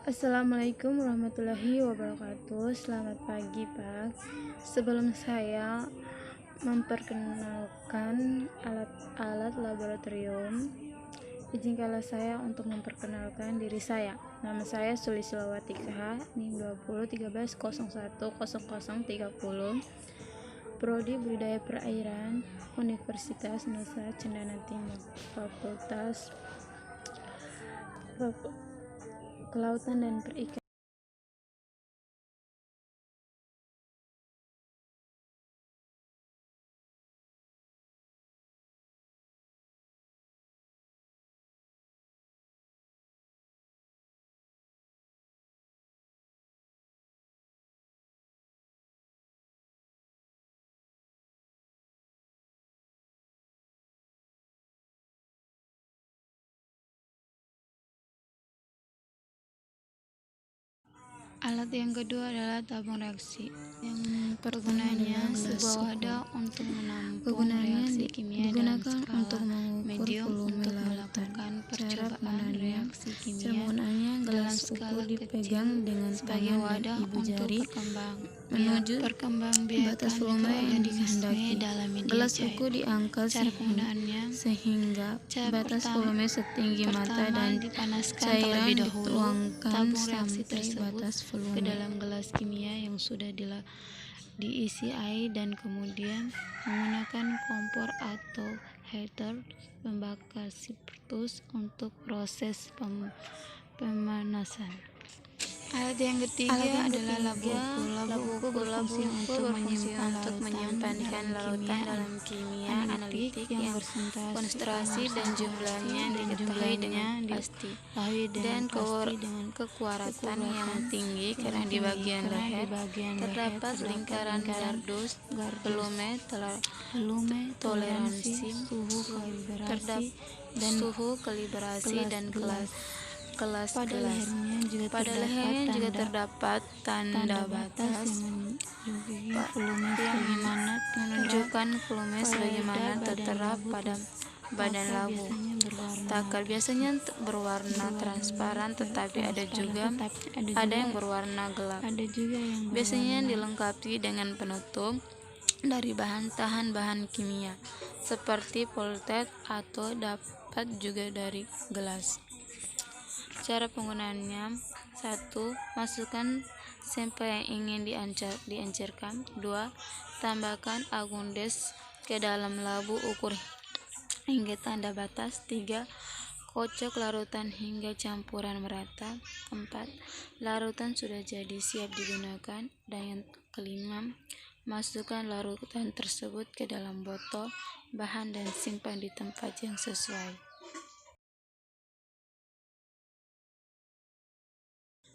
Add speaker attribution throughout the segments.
Speaker 1: Assalamualaikum warahmatullahi wabarakatuh. Selamat pagi, Pak. Sebelum saya memperkenalkan alat-alat laboratorium, izinkanlah saya untuk memperkenalkan diri saya. Nama saya Sulislawati KH, NIM 2013010030, Prodi Budidaya Perairan, Universitas Nusa Cendana Timur, Fakultas Kelautan dan Perikanan. Alat yang kedua adalah tabung reaksi. Yang pergunaannya sebuah wadah untuk menampung reaksi kimia dalam skala medium untuk melakukan percobaan reaksi kimia dalam skala kecil sebagai wadah untuk perkembangbiakan
Speaker 2: batas volume yang
Speaker 1: dikehendaki.
Speaker 2: Gelas ukur diangkat sehingga batas volume setinggi mata dan cairan dituangkan sampai batas volume
Speaker 1: ke dalam gelas kimia yang sudah diisi air, dan kemudian menggunakan kompor atau heater pembakar spiritus untuk proses pemanasan. Alat yang ketiga adalah labu ukur. Berfungsi untuk menyimpan larutan dalam kimia analitik yang konsentrasi dan jumlahnya diketahui dengan pasti, dan kekuaratan yang tinggi karena di bagian leher terdapat lingkaran kardus volume toleransi, suhu kalibrasi, dan kelas. Pada lehernya juga terdapat tanda batas yang menunjukkan volume sebagaimana tertera pada badan labu. Takar biasanya berwarna transparan, tetapi ada yang berwarna gelap. Biasanya dilengkapi dengan penutup dari bahan tahan bahan kimia seperti poliuret atau dapat juga dari gelas. Cara penggunaannya: 1. Masukkan sampel yang ingin diancurkan. 2. Tambahkan agundes ke dalam labu ukur hingga tanda batas. 3. Kocok larutan hingga campuran merata. 4. Larutan sudah jadi siap digunakan. Dan yang kelima, masukkan larutan tersebut ke dalam botol bahan dan simpan di tempat yang sesuai.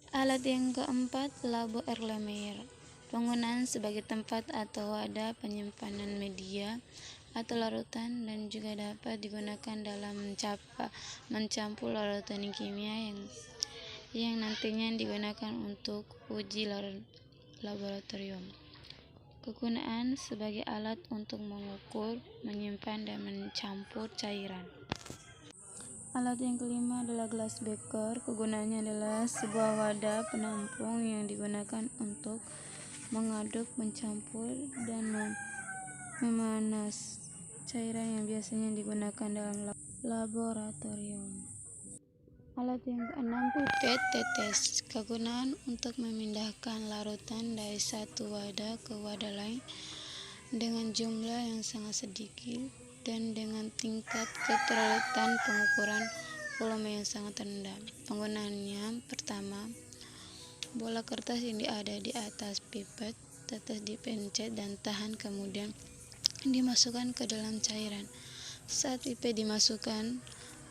Speaker 1: Alat yang keempat, labu Erlenmeyer. Penggunaan sebagai tempat atau wadah penyimpanan media atau larutan, dan juga dapat digunakan dalam mencampur larutan kimia yang nantinya digunakan untuk uji laboratorium. Kegunaan sebagai alat untuk mengukur, menyimpan, dan mencampur cairan. Alat yang kelima adalah gelas beker. Kegunaannya adalah sebuah wadah penampung yang digunakan untuk mengaduk, mencampur, dan memanas cairan yang biasanya digunakan dalam laboratorium. Alat yang keenam, pipet tetes. Kegunaan untuk memindahkan larutan dari satu wadah ke wadah lain dengan jumlah yang sangat sedikit dan dengan tingkat keterutan pengukuran volume yang sangat rendah. Penggunaannya: pertama, bola kertas yang ada di atas pipet tetes dipencet dan tahan, kemudian dimasukkan ke dalam cairan. Saat pipet dimasukkan,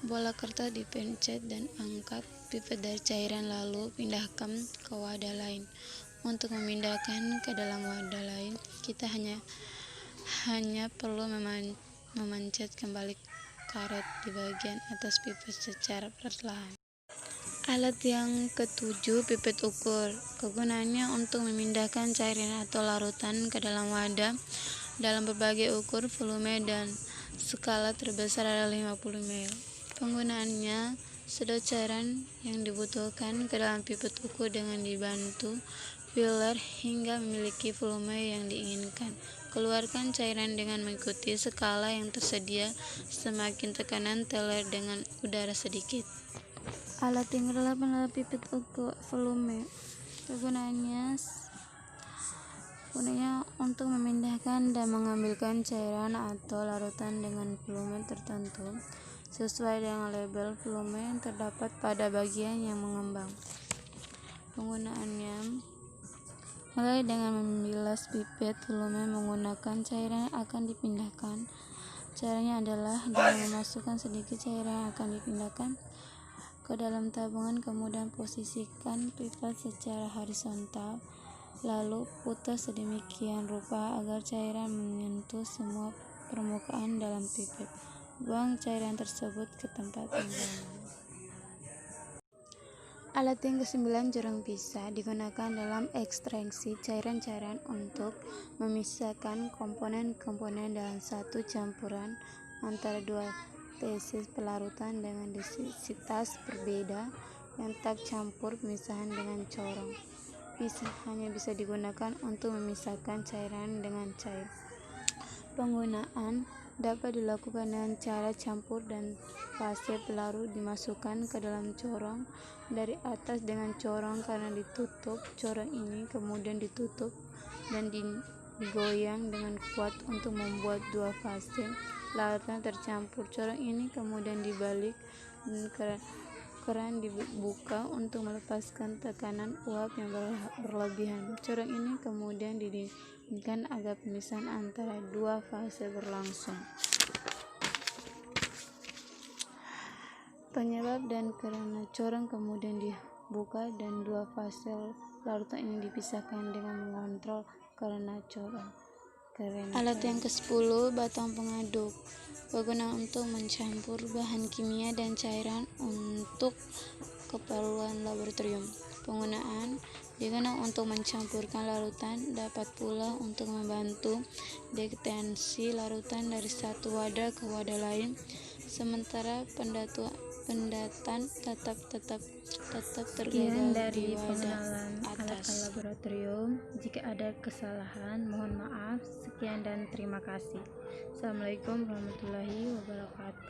Speaker 1: bola kertas dipencet dan angkat pipet dari cairan, lalu pindahkan ke wadah lain. Untuk memindahkan ke dalam wadah lain, kita hanya perlu memencet kembali karet di bagian atas pipet secara perlahan. Alat yang ketujuh, pipet ukur. Kegunaannya untuk memindahkan cairan atau larutan ke dalam wadah dalam berbagai ukur, volume, dan skala. Terbesar adalah 50 ml. Penggunaannya: sedot cairan yang dibutuhkan ke dalam pipet ukur dengan dibantu filler hingga memiliki volume yang diinginkan. Keluarkan cairan dengan mengikuti skala yang tersedia, semakin tekanan teler dengan udara sedikit. Alat yang relevan adalah pipet ukur volume. Kegunaannya untuk memindahkan dan mengambilkan cairan atau larutan dengan volume tertentu sesuai dengan label volume yang terdapat pada bagian yang mengembang. Penggunaannya mulai dengan membilas pipet volume menggunakan cairan yang akan dipindahkan. Caranya adalah dengan memasukkan sedikit cairan yang akan dipindahkan ke dalam tabungan, kemudian posisikan pipet secara horizontal, lalu putar sedemikian rupa agar cairan menyentuh semua permukaan dalam pipet. Buang cairan tersebut ke tempat pembuangan. Alat yang ke-9, corong pisah, digunakan dalam ekstraksi cairan-cairan untuk memisahkan komponen-komponen dalam satu campuran antara dua tesis pelarutan dengan densitas berbeda yang tak campur. Pemisahan dengan corong pisah hanya bisa digunakan untuk memisahkan cairan dengan cair. Penggunaan dapat dilakukan dengan cara campur dan fase pelarut dimasukkan ke dalam corong dari atas dengan corong karena ditutup. Corong ini kemudian ditutup dan digoyang dengan kuat untuk membuat dua fase larutan tercampur. Corong ini kemudian dibalik dan keran dibuka untuk melepaskan tekanan uap yang berlebihan. Corong ini kemudian didinginkan agar pemisahan antara dua fase berlangsung. Penyebab dan karena corong kemudian dibuka dan dua fase larutan ini dipisahkan dengan mengontrol karena corong. Alat yang ke-10, batang pengaduk. Kegunaan untuk mencampur bahan kimia dan cairan untuk keperluan laboratorium. Penggunaan digunakan untuk mencampurkan larutan, dapat pula untuk membantu deteksi larutan dari satu wadah ke wadah lain, sementara pendataan tetap tergagal di wadah atas. Alat laboratorium. Jika ada kesalahan, mohon maaf. Sekian dan terima kasih. Assalamualaikum warahmatullahi wabarakatuh.